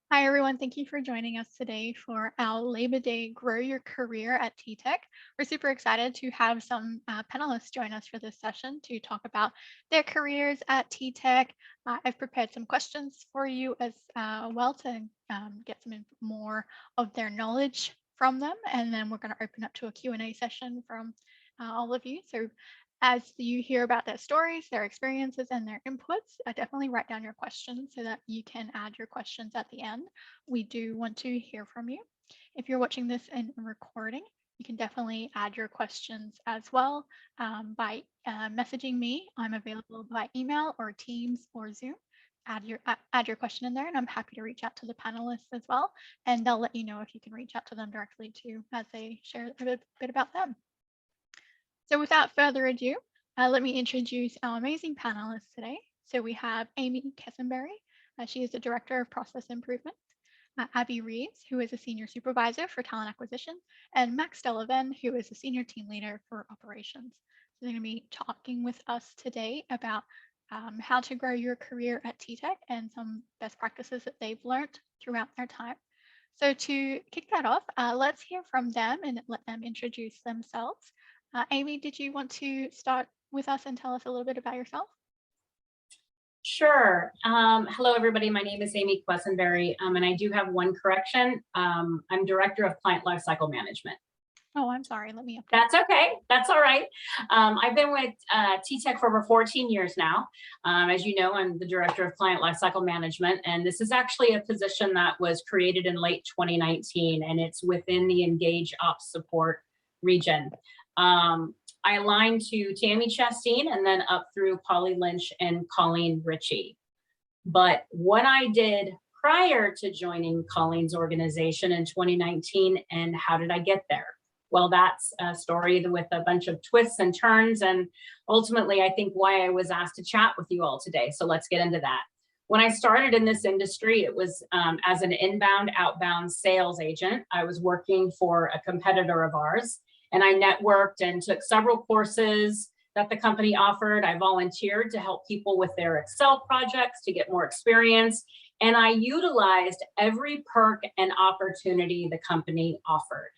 Hi, everyone. Thank you for joining us today for our Labor Day Grow Your Career at TTEC. We're super excited to have some panelists join us for this session to talk about their careers at TTEC. I've prepared some questions for you as well to get more of their knowledge from them, and then we're going to open up to a Q&A session from all of you. So as you hear about their stories, their experiences, and their inputs, definitely write down your questions so that you can add your questions at the end. We do want to hear from you. If you're watching this in recording, you can definitely add your questions as well by messaging me. I'm available by email or Teams or Zoom. Add your question in there, and I'm happy to reach out to the panelists as well, and they'll let you know if you can reach out to them directly too as they share a bit about them. So without further ado, let me introduce our amazing panelists today. So we have Amy Quesenberry. She is the Director of Process Improvement. Abbie Reeves, who is a Senior Supervisor for Talent Acquisition, and Max Delavenne, who is a Senior Team Leader for Operations. So they're going to be talking with us today about how to grow your career at TTEC and some best practices that they've learned throughout their time. So to kick that off, let's hear from them and let them introduce themselves. Amy, did you want to start with us and tell us a little bit about yourself? Sure. Hello, everybody. My name is Amy Quesenberry, and I do have one correction. I'm Director of Client Lifecycle Management. Oh, I'm sorry. Let me update. That's okay. That's all right. I've been with TTEC for over 14 years now. As you know, I'm the Director of Client Lifecycle Management, and this is actually a position that was created in late 2019, and it's within the Engage Ops Support region. I aligned to Tammy Chasteen and then up through Polly Lynch and Colleen Ritchie. But what I did prior to joining Colleen's organization in 2019, and how did I get there? Well, that's a story with a bunch of twists and turns, and ultimately, I think why I was asked to chat with you all today. So let's get into that. When I started in this industry, it was as an inbound, outbound sales agent. I was working for a competitor of ours, and I networked and took several courses that the company offered. I volunteered to help people with their Excel projects to get more experience. And I utilized every perk and opportunity the company offered.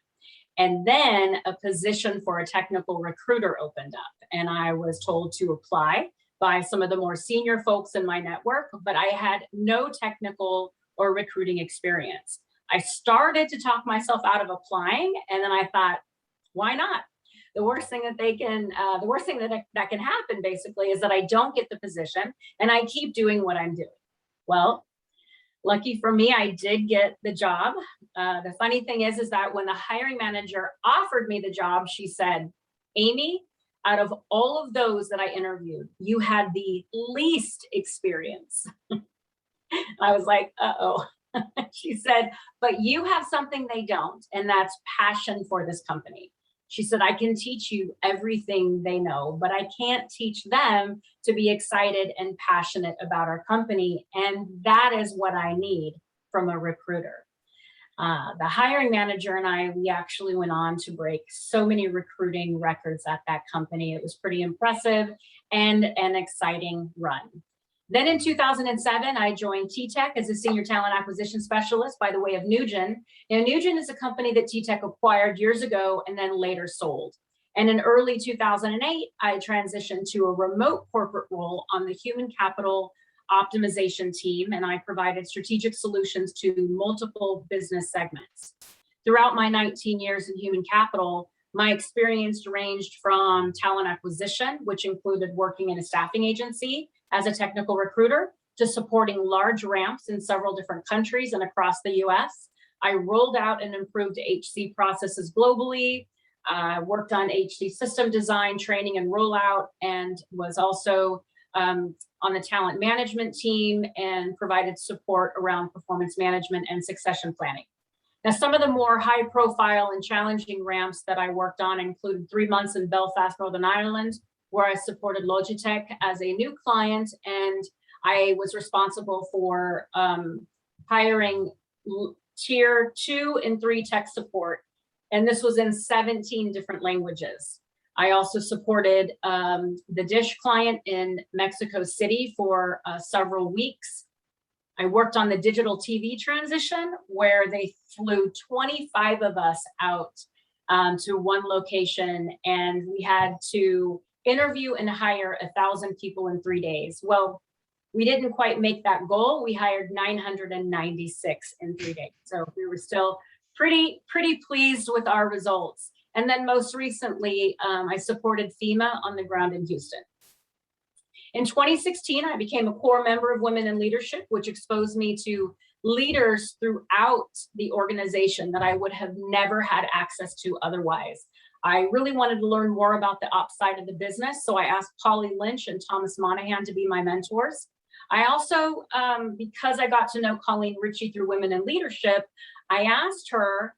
And then a position for a technical recruiter opened up, and I was told to apply by some of the more senior folks in my network, but I had no technical or recruiting experience. I started to talk myself out of applying, and then I thought, why not? The worst thing that that can happen basically is that I don't get the position and I keep doing what I'm doing. Well, lucky for me, I did get the job. The funny thing is that when the hiring manager offered me the job, she said, Amy, out of all of those that I interviewed, you had the least experience. I was like, uh-oh. She said, but you have something they don't, and that's passion for this company. She said, I can teach you everything they know, but I can't teach them to be excited and passionate about our company. And that is what I need from a recruiter. The hiring manager and I, we actually went on to break so many recruiting records at that company. It was pretty impressive and an exciting run. Then in 2007, I joined TTEC as a Senior Talent Acquisition Specialist by the way of Nugent. Now, Nugent is a company that TTEC acquired years ago and then later sold. And in early 2008, I transitioned to a remote corporate role on the human capital optimization team, and I provided strategic solutions to multiple business segments. Throughout my 19 years in human capital, my experience ranged from talent acquisition, which included working in a staffing agency as a technical recruiter, to supporting large ramps in several different countries and across the US. I rolled out and improved HC processes globally, worked on HC system design, training, and rollout, and was also on the talent management team and provided support around performance management and succession planning. Now, some of the more high profile and challenging ramps that I worked on included 3 months in Belfast, Northern Ireland, where I supported Logitech as a new client, and I was responsible for hiring tier 2 and 3 tech support. And this was in 17 different languages. I also supported the Dish client in Mexico City for several weeks. I worked on the digital TV transition where they flew 25 of us out to one location, and we had to interview and hire 1,000 people in 3 days. Well, we didn't quite make that goal. We hired 996 in 3 days. So we were still pretty pleased with our results. And then most recently, I supported FEMA on the ground in Houston. In 2016, I became a core member of Women in Leadership, which exposed me to leaders throughout the organization that I would have never had access to otherwise. I really wanted to learn more about the ops side of the business, so I asked Polly Lynch and Thomas Monahan to be my mentors. I also, because I got to know Colleen Ritchie through Women in Leadership, I asked her,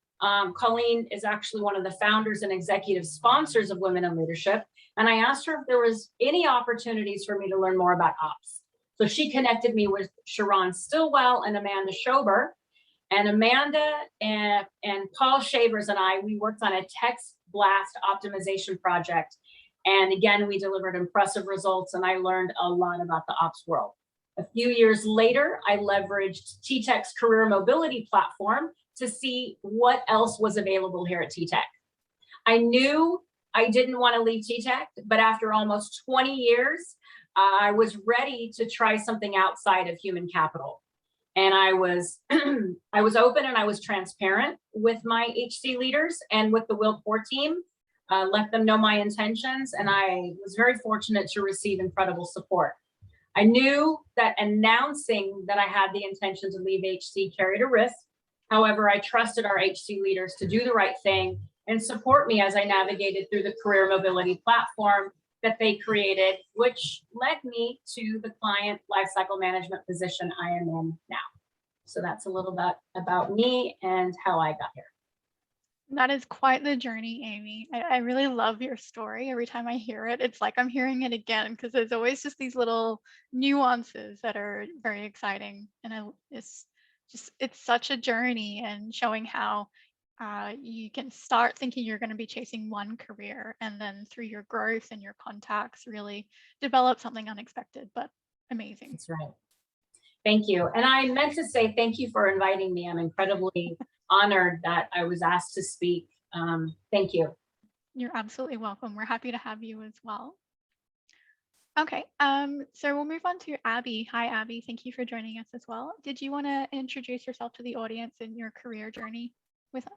Colleen is actually one of the founders and executive sponsors of Women in Leadership, and I asked her if there was any opportunities for me to learn more about ops. So she connected me with Sharon Stillwell and Amanda Schober. And Amanda and Paul Shavers and I, we worked on a text blast optimization project. And again, we delivered impressive results, and I learned a lot about the ops world. A few years later, I leveraged TTEC's career mobility platform to see what else was available here at TTEC. I knew I didn't want to leave TTEC, but after almost 20 years, I was ready to try something outside of human capital. And I was I was open and I was transparent with my HC leaders and with the Will Core team, let them know my intentions, and I was very fortunate to receive incredible support. I knew that announcing that I had the intention to leave HC carried a risk. However, I trusted our HC leaders to do the right thing and support me as I navigated through the career mobility platform that they created, which led me to the client lifecycle management position I am in now. So that's a little bit about me and how I got here. That is quite the journey, Amy. I really love your story. Every time I hear it, it's like I'm hearing it again, because there's always just these little nuances that are very exciting. And it's such a journey, and showing how you can start thinking you're going to be chasing one career, and then through your growth and your contacts really develop something unexpected but amazing. That's right. Thank you. And I meant to say thank you for inviting me. I'm incredibly honored that I was asked to speak. Thank you. You're absolutely welcome. We're happy to have you as well. Okay, so we'll move on to Abbie. Hi, Abbie. Thank you for joining us as well. Did you want to introduce yourself to the audience and your career journey with us?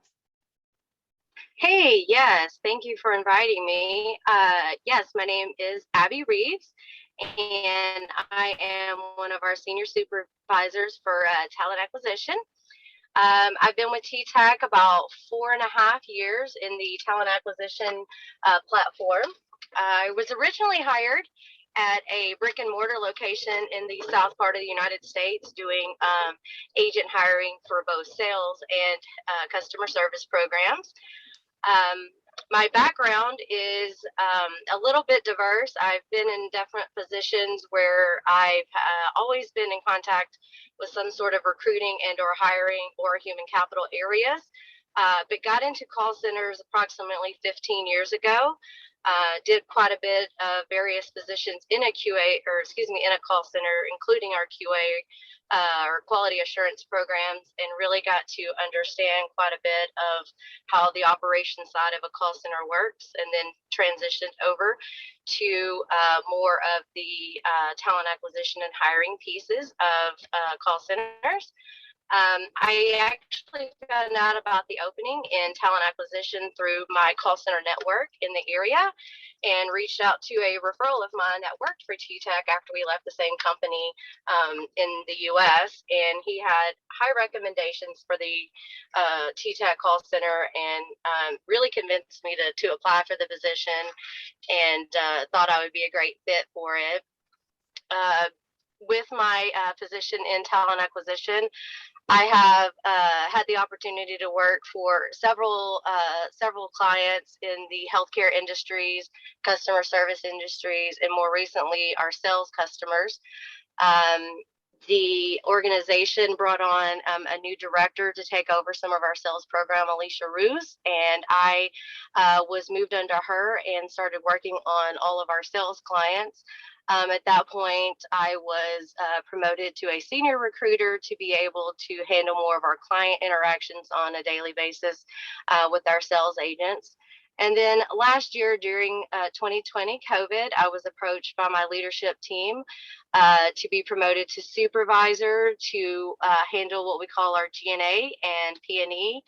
Hey, yes, thank you for inviting me. Yes, my name is Abbie Reeves, and I am one of our senior supervisors for talent acquisition. I've been with TTEC about 4.5 years in the talent acquisition platform. I was originally hired at a brick and mortar location in the south part of the United States doing agent hiring for both sales and customer service programs. My background is a little bit diverse. I've been in different positions where I've always been in contact with some sort of recruiting and or hiring or human capital areas, but got into call centers approximately 15 years ago. Did quite a bit of various positions in a in a call center, including our QA or quality assurance programs, and really got to understand quite a bit of how the operation side of a call center works, and then transitioned over to more of the talent acquisition and hiring pieces of call centers. I actually found out about the opening in talent acquisition through my call center network in the area, and reached out to a referral of mine that worked for TTEC after we left the same company in the US. And he had high recommendations for the TTEC call center, and really convinced me to apply for the position, and thought I would be a great fit for it. With my position in talent acquisition, I have had the opportunity to work for several clients in the healthcare industries, customer service industries, and more recently, our sales customers. The organization brought on a new director to take over some of our sales program, Alicia Ruse, and I was moved under her and started working on all of our sales clients. At that point, I was promoted to a senior recruiter to be able to handle more of our client interactions on a daily basis with our sales agents. And then last year during 2020 COVID, I was approached by my leadership team to be promoted to supervisor to handle what we call our G&A and P&E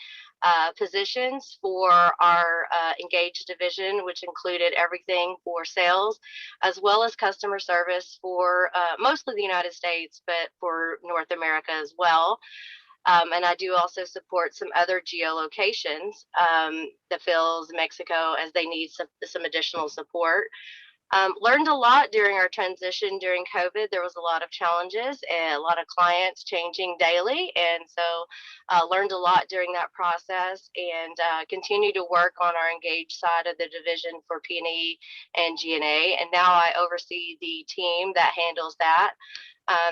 positions for our engaged division, which included everything for sales as well as customer service for mostly the United States, but for North America as well. And I do also support some other geolocations, the Phils, Mexico, as they need some additional support. Learned a lot during our transition during COVID. There was a lot of challenges and a lot of clients changing daily. And so learned a lot during that process and continue to work on our engaged side of the division for P&E and G&A. And now I oversee the team that handles that.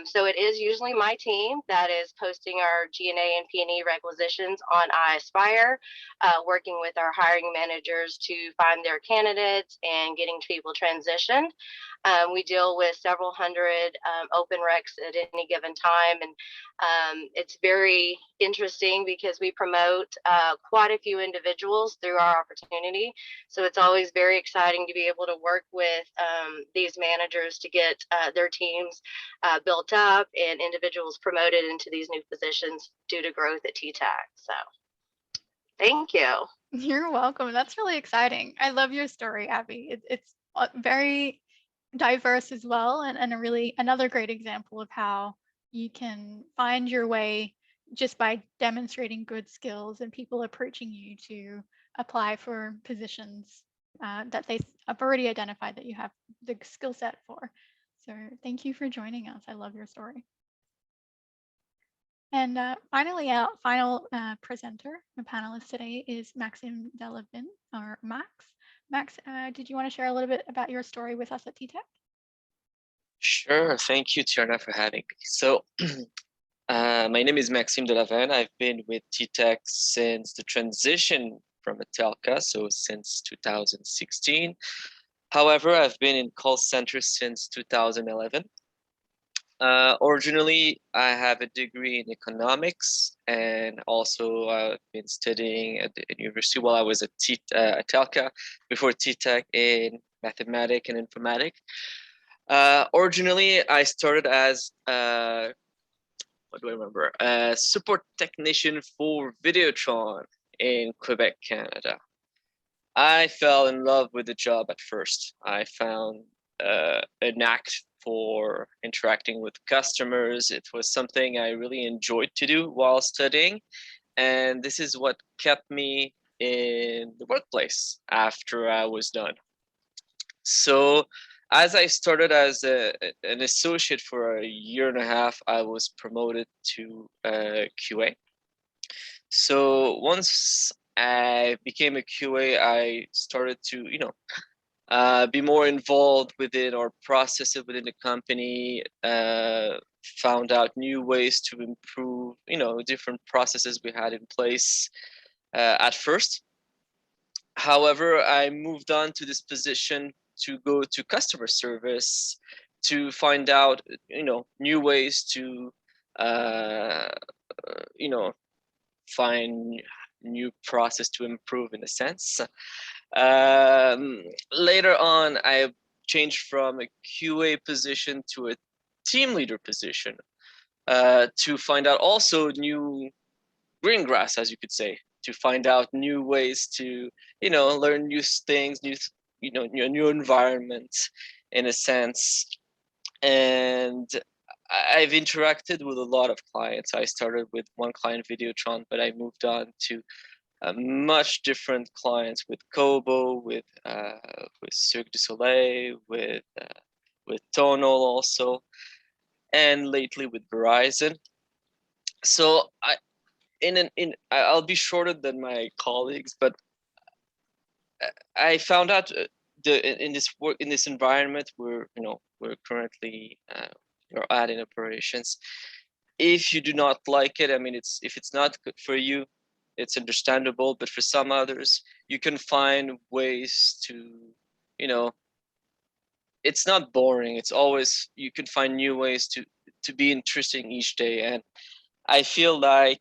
So it is usually my team that is posting our G&A and P&E requisitions on iAspire, working with our hiring managers to find their candidates and getting people transitioned. We deal with several hundred open recs at any given time, and it's very interesting because we promote quite a few individuals through our opportunity. So it's always very exciting to be able to work with these managers to get their teams built up and individuals promoted into these new positions due to growth at TTEC. So thank you. You're welcome. That's really exciting. I love your story, Abbie. It's very diverse as well, and a really another great example of how you can find your way just by demonstrating good skills and people approaching you to apply for positions that they have already identified that you have the skill set for. So thank you for joining us. I love your story. And finally, our final presenter, the panelist today is Maxime Delavenne, or Max. Max, did you want to share a little bit about your story with us at TTEC? Sure. Thank you, Tiana, for having me. So my name is Maxime Delavenne. I've been with TTEC since the transition from a telca, so since 2016. However, I've been in call center since 2011. Originally, I have a degree in economics, and also I've been studying at the university while I was at telca before TTEC in mathematics and informatics. Originally, I started as what do I remember? A support technician for Videotron in Quebec, Canada. I fell in love with the job at first. I found an knack for interacting with customers. It was something I really enjoyed to do while studying, and this is what kept me in the workplace after I was done. So as I started as an associate for a year and a half, I was promoted to QA. So once I became a QA, I started to, be more involved within our processes within the company, found out new ways to improve, different processes we had in place at first. However, I moved on to this position to go to customer service to find out, new ways to, find new process to improve in a sense. Later on, I changed from a QA position to a team leader position to find out also new green grass, as you could say, to find out new ways to, learn new things, new environments in a sense. And I've interacted with a lot of clients. I started with one client, Videotron, but I moved on to much different clients with Kobo, with Cirque du Soleil, with Tonal also, and lately with Verizon. So I'll be shorter than my colleagues, but I found out in this environment where we're currently we're at in operations. If you do not like it, if it's not good for you, it's understandable. But for some others, you can find ways to, it's not boring. It's always, you can find new ways to be interesting each day. And I feel like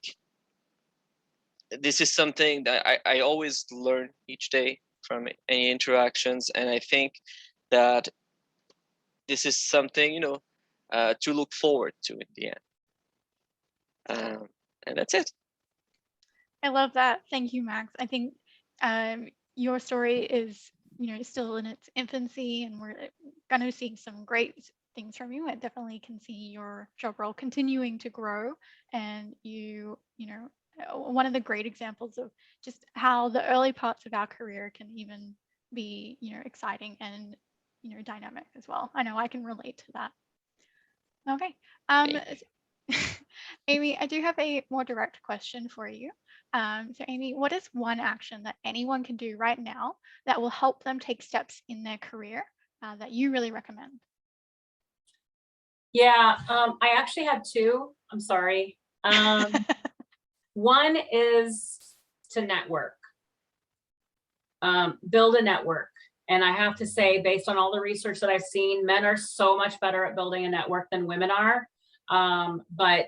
this is something that I always learn each day from any interactions. And I think that this is something, to look forward to in the end. And that's it. I love that. Thank you, Max. I think your story is, still in its infancy, and we're going to see some great things from you. I definitely can see your job role continuing to grow, and one of the great examples of just how the early parts of our career can even be, exciting and, dynamic as well. I know I can relate to that. Okay. Amy, I do have a more direct question for you. So Amy, what is one action that anyone can do right now that will help them take steps in their career that you really recommend? Yeah, I actually have two. I'm sorry. One is to network, build a network. And I have to say, based on all the research that I've seen, men are so much better at building a network than women are. But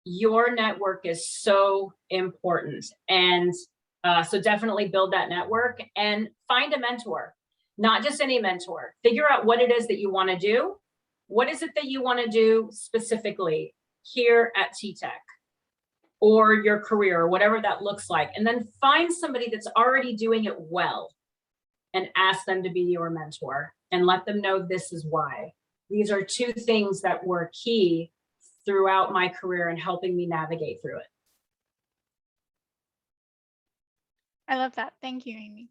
your network is so important. And so definitely build that network and find a mentor, not just any mentor. Figure out what it is that you want to do. What is it that you want to do specifically here at TTEC or your career, or whatever that looks like? And then find somebody that's already doing it well and ask them to be your mentor and let them know this is why. These are two things that were key throughout my career and helping me navigate through it. I love that. Thank you, Amy.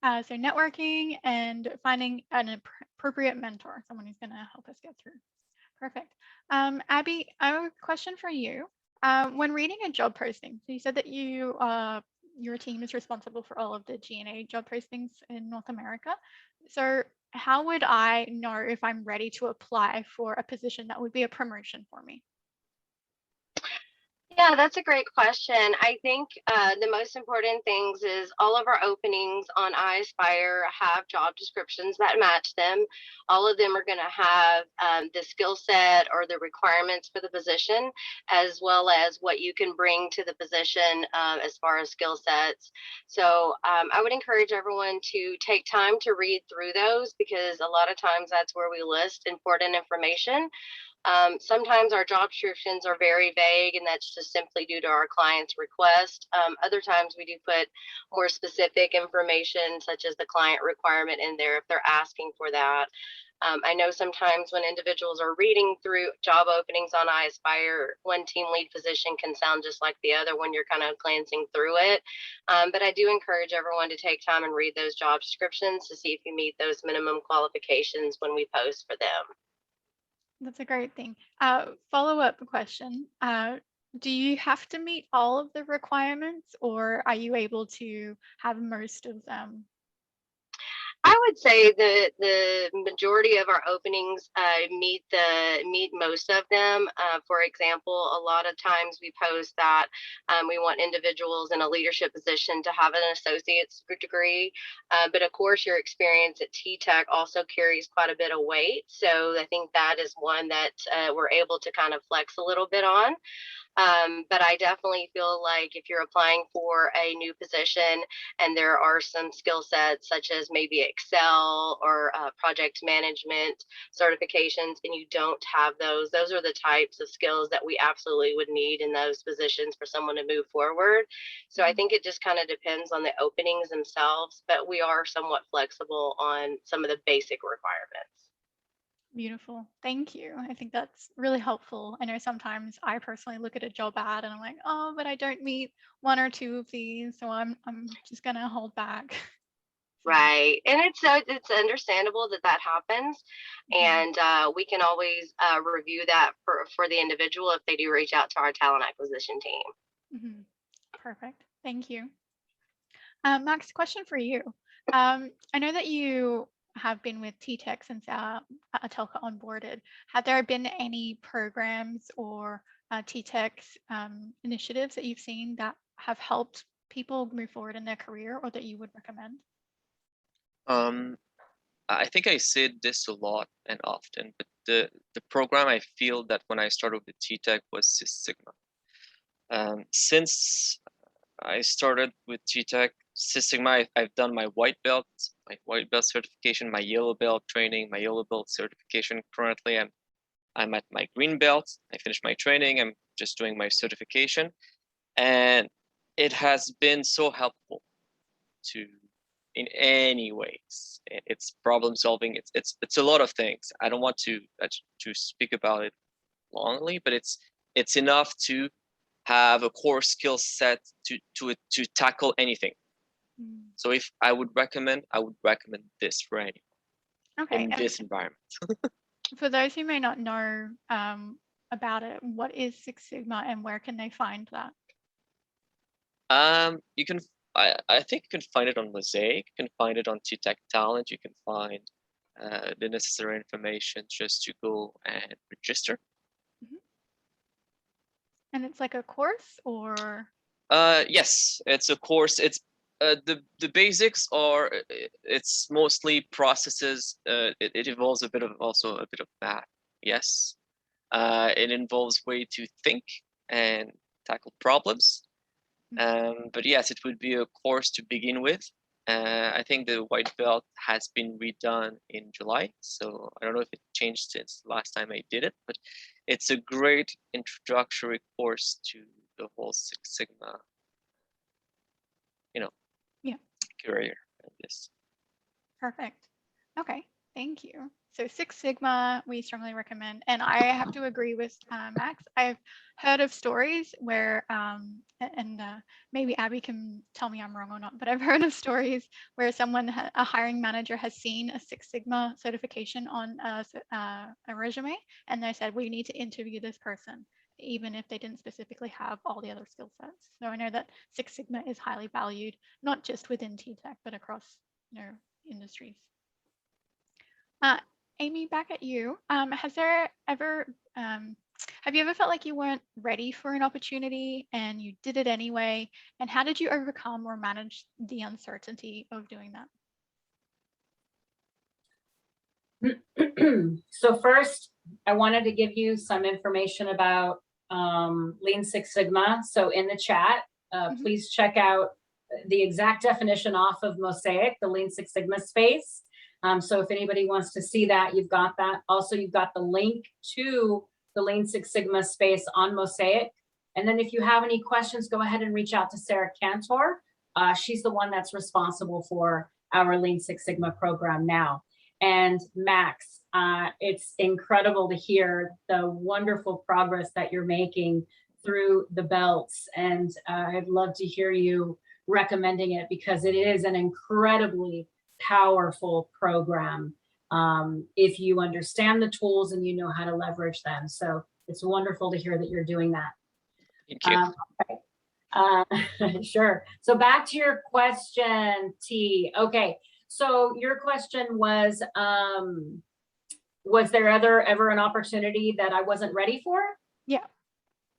So networking and finding an appropriate mentor, someone who's going to help us get through. Perfect. Abbie, I have a question for you. When reading a job posting, so you said that your team is responsible for all of the G&A job postings in North America. So how would I know if I'm ready to apply for a position that would be a promotion for me? Yeah, that's a great question. I think the most important things is all of our openings on iAspire have job descriptions that match them. All of them are going to have the skill set or the requirements for the position, as well as what you can bring to the position as far as skill sets. So I would encourage everyone to take time to read through those, because a lot of times that's where we list important information. Sometimes our job descriptions are very vague, and that's just simply due to our client's request. Other times we do put more specific information, such as the client requirement, in there if they're asking for that. I know sometimes when individuals are reading through job openings on iAspire, one team lead position can sound just like the other when you're kind of glancing through it. But I do encourage everyone to take time and read those job descriptions to see if you meet those minimum qualifications when we post for them. That's a great thing. Follow-up question. Do you have to meet all of the requirements, or are you able to have most of them? I would say the majority of our openings meet most of them. For example, a lot of times we post that we want individuals in a leadership position to have an associate's degree, but of course your experience at TTEC also carries quite a bit of weight. So I think that is one that we're able to kind of flex a little bit on. But I definitely feel like if you're applying for a new position and there are some skill sets such as maybe Excel or project management certifications, and you don't have those are the types of skills that we absolutely would need in those positions for someone to move forward. So I think it just kind of depends on the openings themselves, but we are somewhat flexible on some of the basic requirements. Beautiful. Thank you. I think that's really helpful. I know sometimes I personally look at a job ad and I'm like, oh, but I don't meet one or two of these, so I'm just gonna hold back. Right. And it's understandable that happens. And we can always review that for the individual if they do reach out to our talent acquisition team. Perfect. Thank you. Max, question for you. I know that you have been with TTEC since Atelka onboarded. Have there been any programs or TTEC initiatives that you've seen that have helped people move forward in their career, or that you would recommend? I think I said this a lot and often, but the program I feel that when I started with TTEC was Six Sigma. Since I started with TTEC, Six Sigma, I've done my white belt certification, my yellow belt training, my yellow belt certification. Currently, I'm at my green belt. I finished my training. I'm just doing my certification, and it has been so helpful to, in any ways. It's problem solving. It's a lot of things. I don't want to speak about it longly, but it's enough to have a core skill set to tackle anything. So if I would recommend this for anyone Okay. in this environment. For those who may not know about it, what is Six Sigma and where can they find that? You can. I think you can find it on Mosaic. You can find it on TTEC Talent. You can find the necessary information just to go and register. And it's like a course, or? Yes, it's a course. It's the basics are, it's mostly processes. It involves also a bit of math. Yes, it involves way to think and tackle problems. But yes, it would be a course to begin with. I think the white belt has been redone in July, so I don't know if it changed since the last time I did it, but it's a great introductory course to the whole Six Sigma, career. Yes. Perfect. Okay, thank you. So Six Sigma, we strongly recommend, and I have to agree with Max. I've heard of stories where, maybe Abbie can tell me I'm wrong or not, but I've heard of stories where a hiring manager has seen a Six Sigma certification on a resume, and they said, we need to interview this person, even if they didn't specifically have all the other skill sets. So I know that Six Sigma is highly valued, not just within TTEC, but across industries. Amy, back at you. Have you ever felt like you weren't ready for an opportunity and you did it anyway? And how did you overcome or manage the uncertainty of doing that? So first, I wanted to give you some information about Lean Six Sigma. So in the chat, please check out the exact definition off of Mosaic, the Lean Six Sigma space. So if anybody wants to see that, you've got that. Also, you've got the link to the Lean Six Sigma space on Mosaic. And then if you have any questions, go ahead and reach out to Sarah Cantor. She's the one that's responsible for our Lean Six Sigma program now. And Max, it's incredible to hear the wonderful progress that you're making through the belts. And I'd love to hear you recommending it, because it is an incredibly powerful program if you understand the tools and you know how to leverage them. So it's wonderful to hear that you're doing that. Thank you. Sure. So back to your question, T. Okay. So your question was there ever an opportunity that I wasn't ready for? Yeah.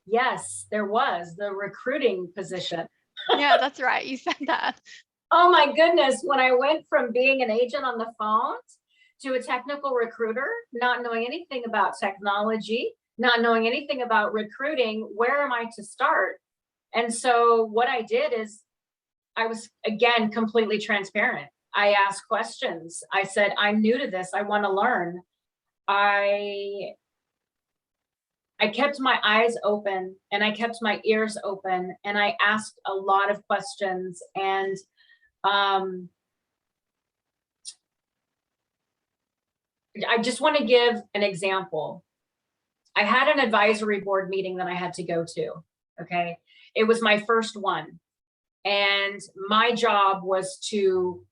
Yes, there was. The recruiting position. Yeah, that's right. You said that. Oh my goodness. When I went from being an agent on the phone to a technical recruiter, not knowing anything about technology, not knowing anything about recruiting, where am I to start? And so what I did is I was, again, completely transparent. I asked questions. I said, I'm new to this. I want to learn. I kept my eyes open and I kept my ears open and I asked a lot of questions. And I just want to give an example. I had an advisory board meeting that I had to go to. Okay. It was my first one. And my job was to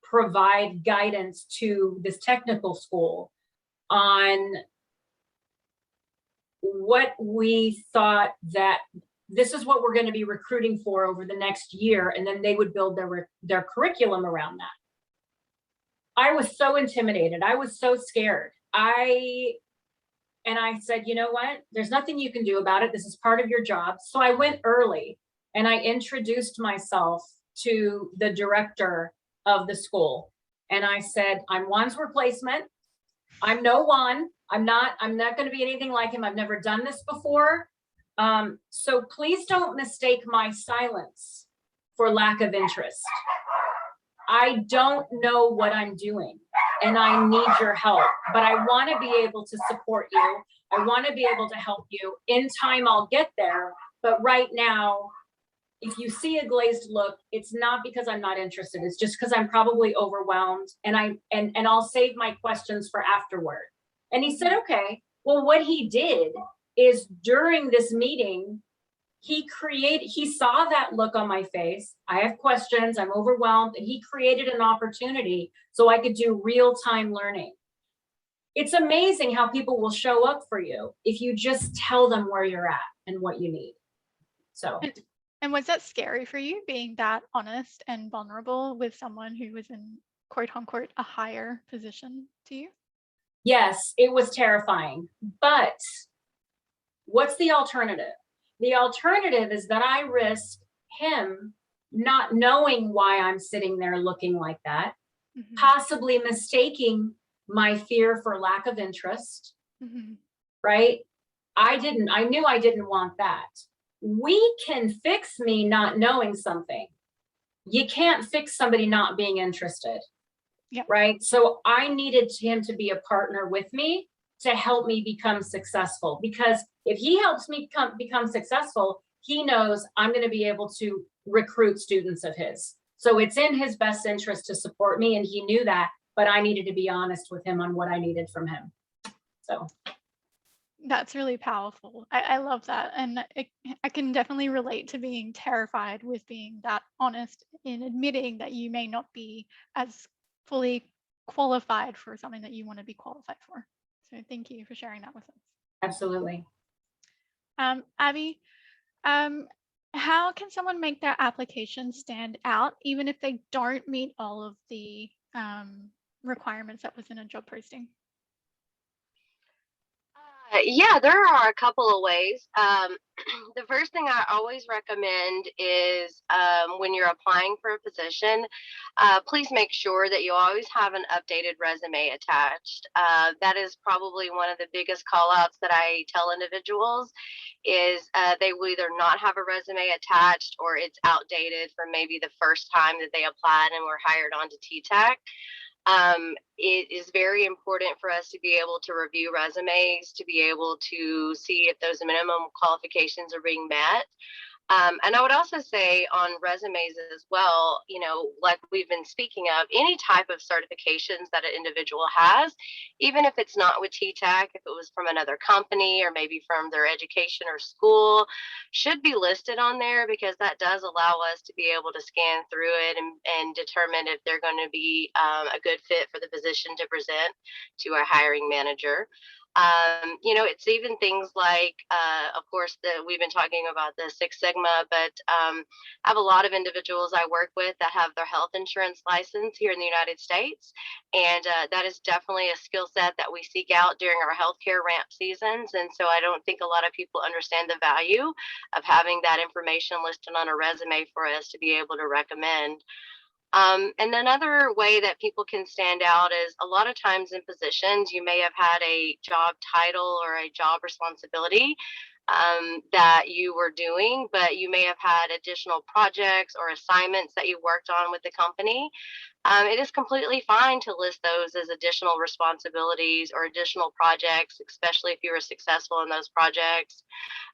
provide guidance to this technical school on what we thought that this is what we're going to be recruiting for over the next year. And then they would build their curriculum around that. I was so intimidated. I was so scared. I said, you know what? There's nothing you can do about it. This is part of your job. So I went early and I introduced myself to the director of the school. And I said, I'm Juan's replacement. I'm no Juan. I'm not going to be anything like him. I've never done this before. So please don't mistake my silence for lack of interest. I don't know what I'm doing and I need your help, but I want to be able to support you. I want to be able to help you. In time, I'll get there. But right now, if you see a glazed look, it's not because I'm not interested. It's just because I'm probably overwhelmed, and I'll save my questions for afterward. And he said, okay. Well, what he did is during this meeting, he saw that look on my face. I have questions, I'm overwhelmed, and he created an opportunity so I could do real-time learning. It's amazing how people will show up for you if you just tell them where you're at and what you need. So. And was that scary for you, being that honest and vulnerable with someone who was in, quote unquote, a higher position to you? Yes, it was terrifying. But what's the alternative? The alternative is that I risk him not knowing why I'm sitting there looking like that, possibly mistaking my fear for lack of interest, right? I knew I didn't want that. We can fix me not knowing something. You can't fix somebody not being interested, right? So I needed him to be a partner with me to help me become successful, because if he helps me become successful, he knows I'm going to be able to recruit students of his. So it's in his best interest to support me, and he knew that, but I needed to be honest with him on what I needed from him. So. That's really powerful. I love that. And I can definitely relate to being terrified with being that honest in admitting that you may not be as fully qualified for something that you want to be qualified for. So thank you for sharing that with us. Absolutely. Abbie, how can someone make their application stand out even if they don't meet all of the requirements that was in a job posting? Yeah, there are a couple of ways. The first thing I always recommend is when you're applying for a position, please make sure that you always have an updated resume attached. That is probably one of the biggest call outs that I tell individuals is they will either not have a resume attached or it's outdated from maybe the first time that they applied and were hired onto TTEC. It is very important for us to be able to review resumes, to be able to see if those minimum qualifications are being met. And I would also say on resumes as well, you know, like we've been speaking of, any type of certifications that an individual has, even if it's not with TTEC, if it was from another company or maybe from their education or school, should be listed on there, because that does allow us to be able to scan through it and determine if they're going to be a good fit for the position to present to our hiring manager. You know, it's even things like, of course, we've been talking about the Six Sigma, but I have a lot of individuals I work with that have their health insurance license here in the United States. And that is definitely a skill set that we seek out during our healthcare ramp seasons. And so I don't think a lot of people understand the value of having that information listed on a resume for us to be able to recommend. And another way that people can stand out is a lot of times in positions, you may have had a job title or a job responsibility that you were doing, but you may have had additional projects or assignments that you worked on with the company. It is completely fine to list those as additional responsibilities or additional projects, especially if you were successful in those projects,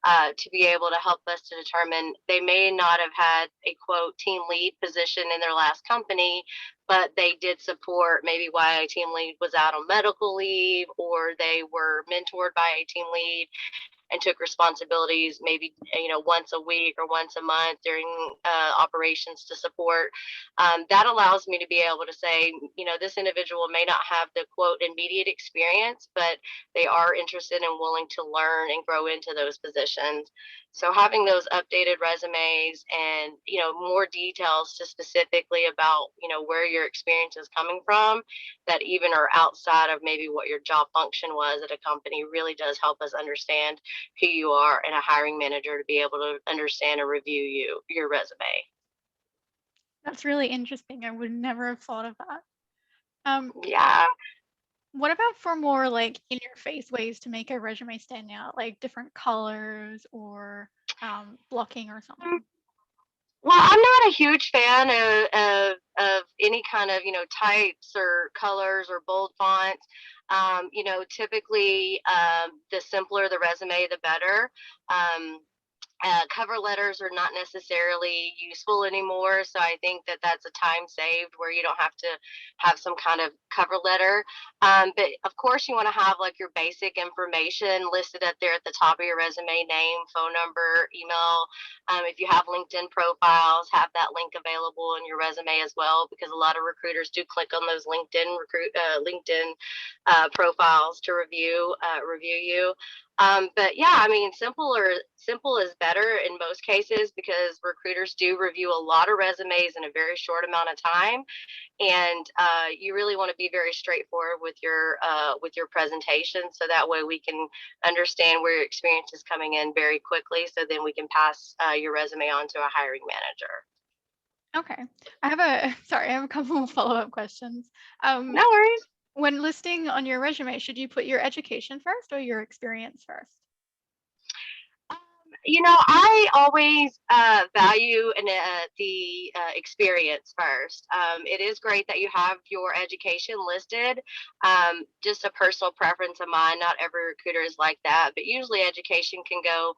to be able to help us to determine they may not have had a quote team lead position in their last company, but they did support maybe why a team lead was out on medical leave, or they were mentored by a team lead and took responsibilities maybe, you know, once a week or once a month during operations to support. That allows me to be able to say, you know, this individual may not have the quote immediate experience, but they are interested and willing to learn and grow into those positions. So having those updated resumes and, you know, more details to specifically about, you know, where your experience is coming from that even are outside of maybe what your job function was at a company really does help us understand who you are and a hiring manager to be able to understand and review your resume. That's really interesting. I would never have thought of that. Yeah. What about for more like in your face ways to make a resume stand out, like different colors or blocking or something? Well, I'm not a huge fan of any kind of, types or colors or bold fonts. Typically, the simpler the resume, the better. Um, Cover letters are not necessarily useful anymore. So I think that that's a time saved where you don't have to have some kind of cover letter. But of course, you want to have like your basic information listed up there at the top of your resume: name, phone number, email. If you have LinkedIn profiles, have that link available in your resume as well, because a lot of recruiters do click on those LinkedIn profiles to review you. But yeah, I mean, simple is better in most cases, because recruiters do review a lot of resumes in a very short amount of time, and you really want to be very straightforward with your presentation, so that way we can understand where your experience is coming in very quickly, so then we can pass your resume on to a hiring manager. Okay. I have a couple of follow-up questions. No worries. When listing on your resume, should you put your education first or your experience first? I always value the experience first. It is great that you have your education listed. Just a personal preference of mine. Not every recruiter is like that, but usually education can go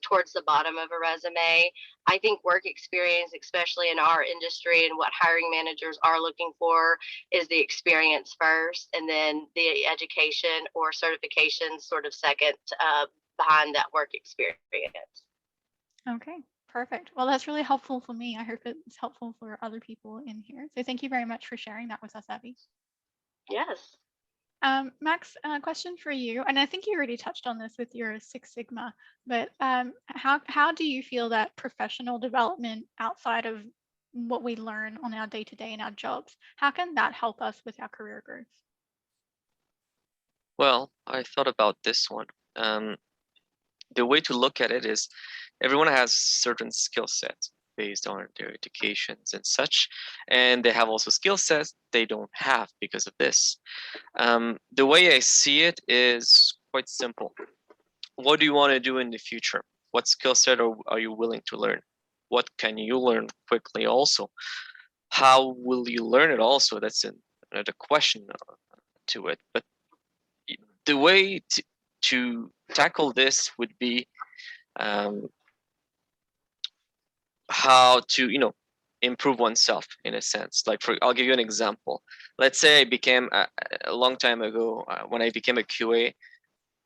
towards the bottom of a resume. I think work experience, especially in our industry and what hiring managers are looking for, is the experience first, and then the education or certification sort of second, behind that work experience. Okay, perfect. Well, that's really helpful for me. I hope it's helpful for other people in here. So thank you very much for sharing that with us, Abbie. Yes. Max, a question for you, and I think you already touched on this with your Six Sigma, but how do you feel that professional development outside of what we learn on our day-to-day in our jobs, how can that help us with our career growth? Well, I thought about this one. The way to look at it is everyone has certain skill sets based on their educations and such, and they have also skill sets they don't have because of this. The way I see it is quite simple. What do you want to do in the future? What skill set are you willing to learn? What can you learn quickly also? How will you learn it also? That's another question to it. But the way to tackle this would be how to improve oneself in a sense. Like I'll give you an example. Let's say I became a long time ago, when I became a QA,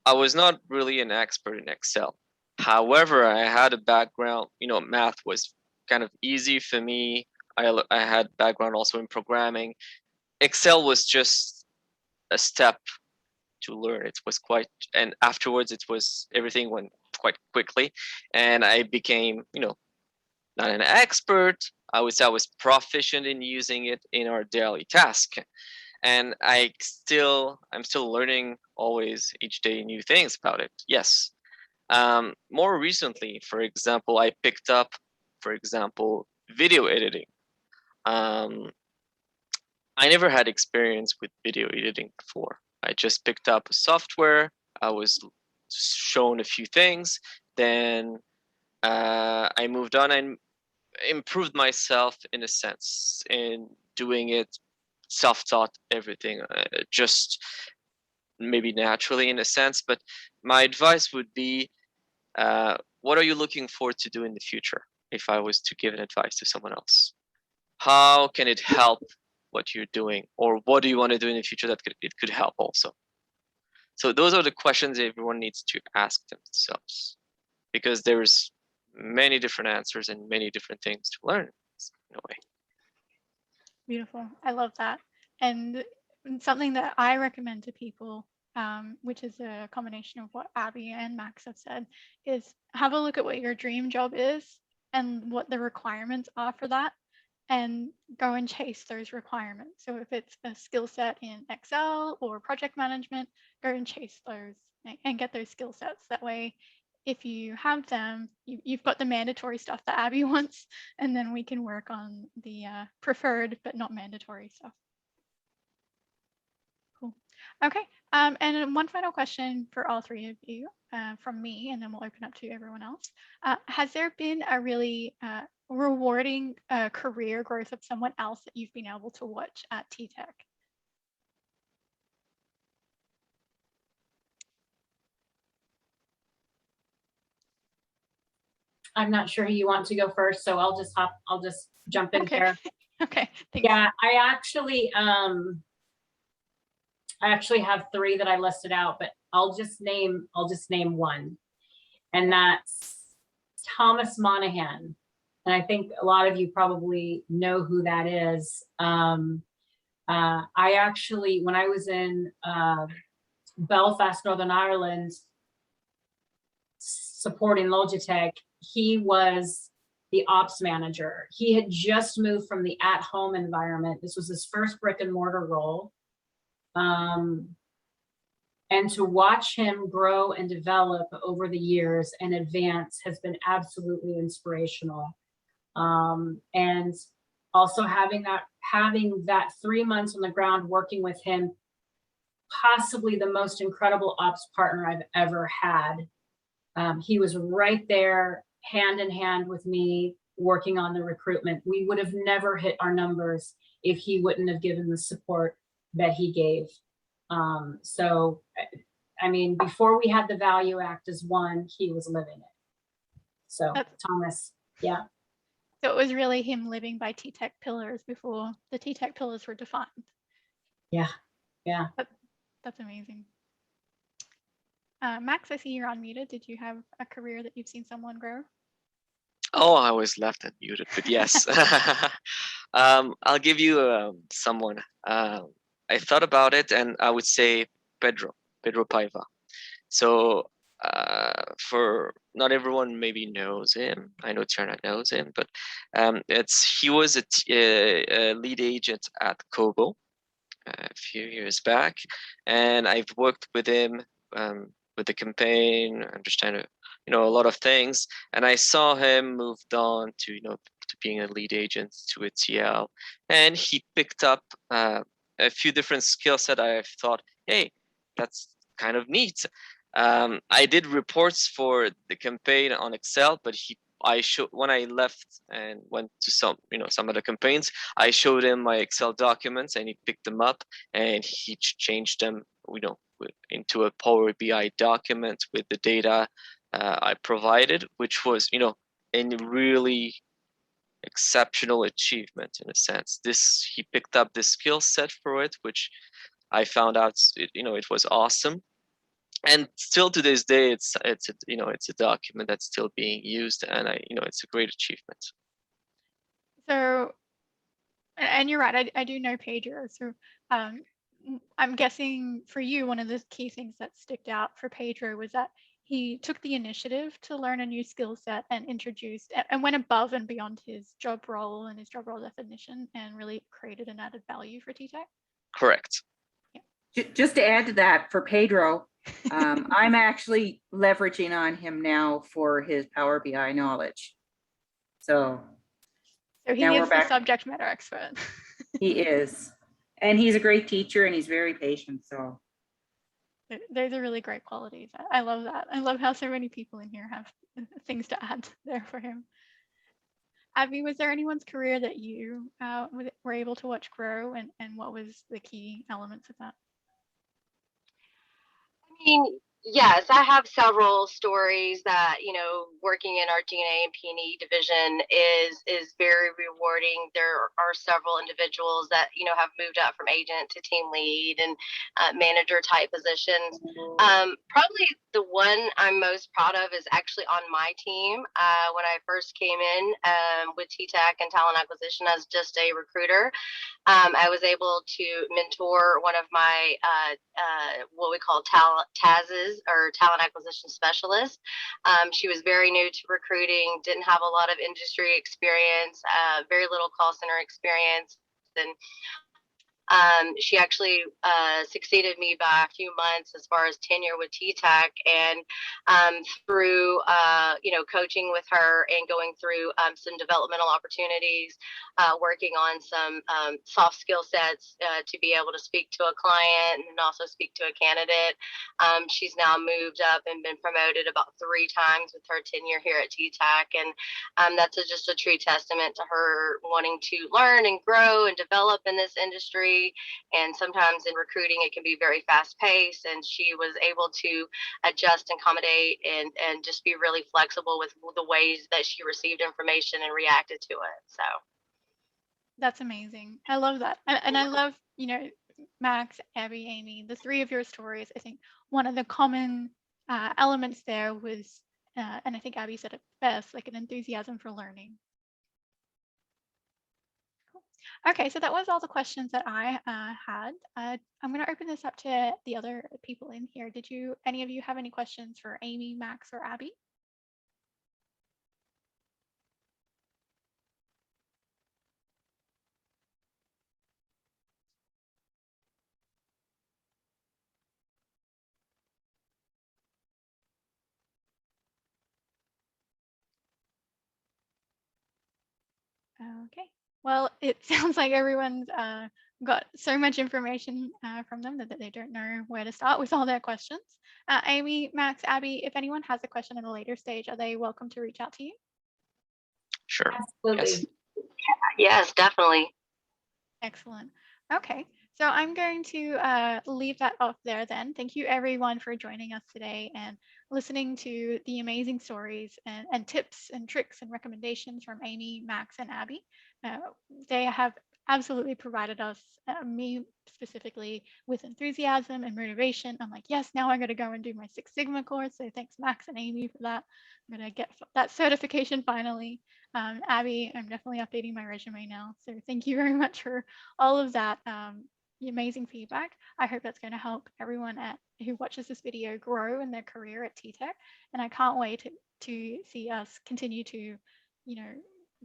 I was not really an expert in Excel. However, I had a background, math was kind of easy for me. I had background also in programming. Excel was just a step to learn. It was quite, and afterwards everything went quite quickly, and I became, not an expert. I would say I was proficient in using it in our daily task. And I'm still learning always each day new things about it. Yes. More recently, for example, I picked up, video editing. I never had experience with video editing before. I just picked up a software. I was shown a few things. Then I moved on and improved myself in a sense in doing it, self-taught everything, just maybe naturally in a sense. But my advice would be, what are you looking forward to do in the future? If I was to give an advice to someone else, how can it help what you're doing, or what do you want to do in the future that it could help also? So those are the questions everyone needs to ask themselves, because there's many different answers and many different things to learn in a way. Beautiful. I love that. And something that I recommend to people, which is a combination of what Abbie and Max have said, is have a look at what your dream job is and what the requirements are for that, and go and chase those requirements. So if it's a skill set in Excel or project management, go and chase those and get those skill sets. That way, if you have them, you've got the mandatory stuff that Abbie wants, and then we can work on the preferred but not mandatory stuff. Okay. And then one final question for all three of you from me, and then we'll open up to everyone else. Has there been a really rewarding career growth of someone else that you've been able to watch at TTEC? I'm not sure who you want to go first, so I'll just jump in Okay. here. Okay. Thanks. Yeah, I actually have three that I listed out, but I'll just name one, and that's Thomas Monahan. And I think a lot of you probably know who that is. I actually, when I was in Belfast, Northern Ireland, supporting Logitech, he was the ops manager. He had just moved from the at-home environment. This was his first brick and mortar role. And to watch him grow and develop over the years and advance has been absolutely inspirational. And also having that 3 months on the ground working with him, possibly the most incredible ops partner I've ever had. He was right there, hand in hand with me, working on the recruitment. We would have never hit our numbers if he wouldn't have given the support that he gave. So, I mean, before we had the Value Act as one, he was living it. So, Thomas, yeah. So it was really him living by TTEC pillars before the TTEC pillars were defined. Yeah, yeah. That's amazing. Max, I see you're unmuted. Did you have a career that you've seen someone grow? Oh, I was left unmuted, but yes. I'll give you someone. I thought about it, and I would say Pedro Paiva. So for not everyone maybe knows him. I know Tierna knows him, but he was a lead agent at Kobo a few years back, and I've worked with him with the campaign, understand a lot of things, and I saw him moved on to to being a lead agent to a TL, and he picked up a few different skill set. I thought, hey, that's kind of neat. I did reports for the campaign on Excel, but when I left and went to some other campaigns, I showed him my Excel documents, and he picked them up and he changed them, into a Power BI document with the data I provided, which was, a really exceptional achievement in a sense. He picked up the skill set for it, which I found out, it was awesome. And still to this day, it's a document that's still being used, and it's a great achievement. So, and you're right, I do know Pedro. So I'm guessing for you, one of the key things that sticked out for Pedro was that he took the initiative to learn a new skill set and introduced and went above and beyond his job role and his job role definition and really created an added value for TTEC. Correct. Yeah. Just to add to that, for Pedro, I'm actually leveraging on him now for his Power BI knowledge. So he is the subject matter expert. He is. And he's a great teacher, and he's very patient. So those are really great qualities. I love that. I love how so many people in here have things to add there for him. Abbie, was there anyone's career that you were able to watch grow, and what was the key elements of that? I mean, yes, I have several stories that, working in our DNA and P&E division is very rewarding. There are several individuals that, have moved up from agent to team lead and manager type positions. Probably the one I'm most proud of is actually on my team. When I first came in with TTEC and talent acquisition as just a recruiter, I was able to mentor one of my what we call TASs, or talent acquisition specialist. She was very new to recruiting, didn't have a lot of industry experience, very little call center experience, and She actually succeeded me by a few months as far as tenure with TTEC, and through coaching with her and going through some developmental opportunities, working on some soft skill sets to be able to speak to a client and also speak to a candidate. She's now moved up and been promoted about 3 times with her tenure here at TTEC, and that's just a true testament to her wanting to learn and grow and develop in this industry. And sometimes in recruiting, it can be very fast paced, and she was able to adjust and accommodate and just be really flexible with the ways that she received information and reacted to it. So That's amazing. I love that. And I love, Max, Abbie, Amy, the 3 of your stories. I think one of the common elements there was, and I think Abbie said it best, like an enthusiasm for learning. Cool. Okay, so that was all the questions that I had. I'm going to open this up to the other people in here. Did any of you have any questions for Amy, Max, or Abbie? Okay. Well, it sounds like everyone's got so much information from them that they don't know where to start with all their questions. Amy, Max, Abbie, if anyone has a question at a later stage, are they welcome to reach out to you? Sure. Absolutely. yes, definitely. Excellent. Okay. So I'm going to leave that off there then. Thank you everyone for joining us today and listening to the amazing stories and tips and tricks and recommendations from Amy, Max, and Abbie. They have absolutely provided us, me specifically, with enthusiasm and motivation. I'm like, yes, now I'm going to go and do my Six Sigma course. So thanks, Max and Amy, for that. I'm going to get that certification finally. Abbie, I'm definitely updating my resume now. So thank you very much for all of that amazing feedback. I hope that's going to help everyone who watches this video grow in their career at TTEC. And I can't wait to see us continue to,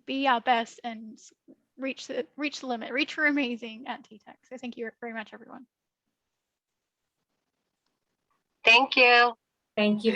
be our best and reach the limit, reach for amazing at TTEC. So thank you very much, everyone. Thank you. Thank you.